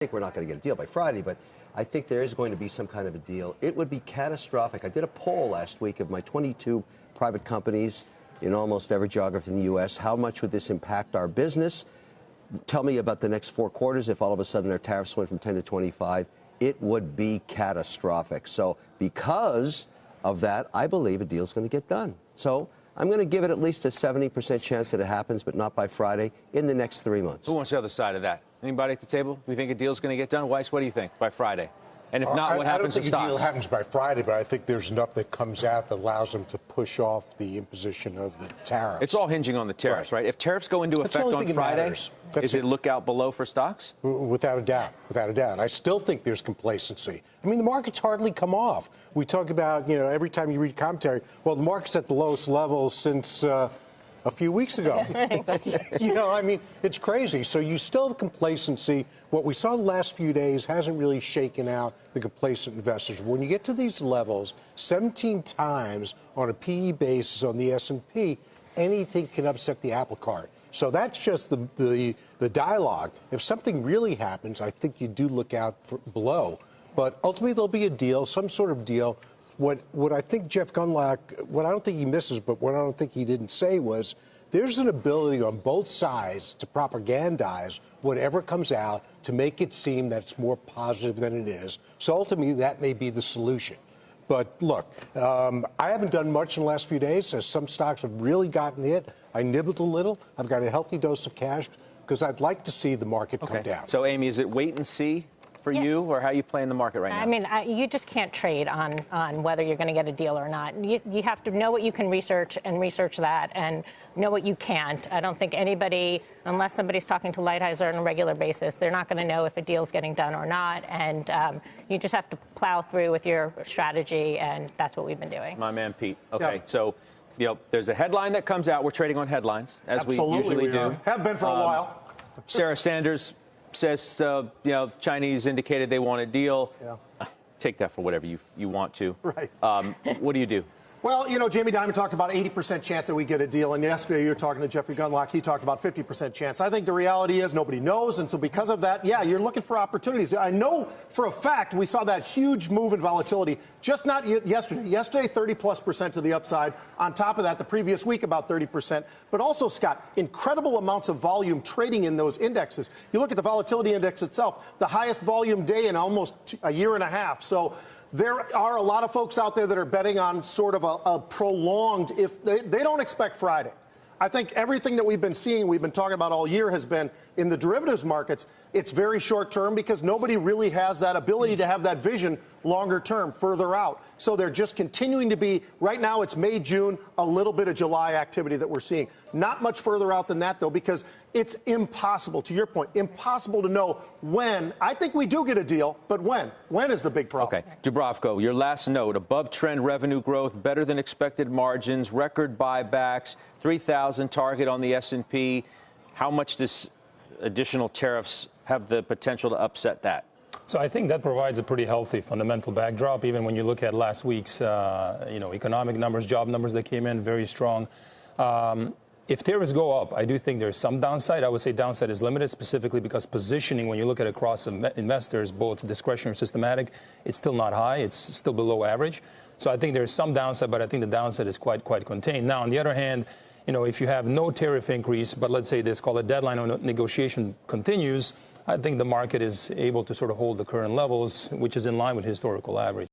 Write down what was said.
think we're not going to get a deal by Friday, but I think there is going to be some kind of a deal. It would be catastrophic. I did a poll last week of my 22 private companies in almost every geography in the U.S. How much would this impact our business? Tell me about the next 4 quarters if all of a sudden their tariffs went from 10 to 25. It would be catastrophic. So because of that, I believe a deal is going to get done. So I'm going to give it at least a 70% chance that it happens, but not by Friday, in the next 3 months. Who wants the other side of that? Anybody at the table? Do you think a deal's going to get done? Weiss, what do you think by Friday? And if not, what happens to stocks? I don't think a deal happens by Friday, but I think there's enough that comes out that allows them to push off the imposition of the tariffs. It's all hinging on the tariffs, right? If tariffs go into effect on Friday, is it look out below for stocks? Without a doubt. Without a doubt. I still think there's complacency. I mean, the market's hardly come off. We talk about, every time you read commentary, well, the market's at the lowest level since a few weeks ago. It's crazy. So you still have complacency. What we saw the last few days hasn't really shaken out the complacent investors. When you get to these levels, 17 times on a PE basis on the S&P, anything can upset the apple cart. So that's just the dialogue. If something really happens, I think you do look out for below. But ultimately, there'll be a deal, some sort of deal. What I think Jeff Gundlach, what I don't think he misses, but what I don't think he didn't say was there's an ability on both sides to propagandize whatever comes out to make it seem that it's more positive than it is. So ultimately, that may be the solution. But look, I haven't done much in the last few days as some stocks have really gotten hit. I nibbled a little. I've got a healthy dose of cash because I'd like to see the market come down. So, Amy, is it wait and see for you, or how are you playing the market right now? I mean, you just can't trade on whether you're going to get a deal or not. You have to know what you can research and research that and know what you can't. I don't think anybody, unless somebody's talking to Lighthizer on a regular basis, they're not going to know if a deal's getting done or not. And you just have to plow through with your strategy, and that's what we've been doing. My man, Pete. Okay, so there's a headline that comes out. We're trading on headlines, as we usually do. Have been for a while. Sarah Sanders says, Chinese indicated they want a deal. Yeah. Take that for whatever you want to. Right. What do you do? Well, Jamie Dimon talked about 80% chance that we get a deal, and yesterday you were talking to Jeffrey Gundlach. He talked about 50% chance. I think the reality is nobody knows, and so because of that, yeah, you're looking for opportunities. I know for a fact we saw that huge move in volatility, just not yesterday. Yesterday, 30+% to the upside. On top of that, the previous week, about 30%. But also, Scott, incredible amounts of volume trading in those indexes. You look at the volatility index itself, the highest volume day in almost a year and a half. So there are a lot of folks out there that are betting on sort of a prolonged, if they don't expect Friday. I think everything that we've been seeing, we've been talking about all year, has been in the derivatives markets. It's very short term because nobody really has that ability to have that vision longer term, further out. So they're just continuing to be, right now it's May, June, a little bit of July activity that we're seeing. Not much further out than that, though, because it's impossible, to your point, impossible to know when. I think we do get a deal, but when? When is the big problem? Okay. Dubravko, your last note, above trend revenue growth, better than expected margins, record buybacks, 3,000 target on the S&P. How much does additional tariffs have the potential to upset that? So I think that provides a pretty healthy fundamental backdrop, even when you look at last week's economic numbers, job numbers that came in very strong. If tariffs go up, I do think there's some downside. I would say downside is limited, specifically because positioning, when you look at across investors, both discretionary and systematic, it's still not high. It's still below average. So I think there's some downside, but I think the downside is quite contained. Now, on the other hand, if you have no tariff increase, but let's say this, call it deadline on negotiation continues, I think the market is able to sort of hold the current levels, which is in line with historical average.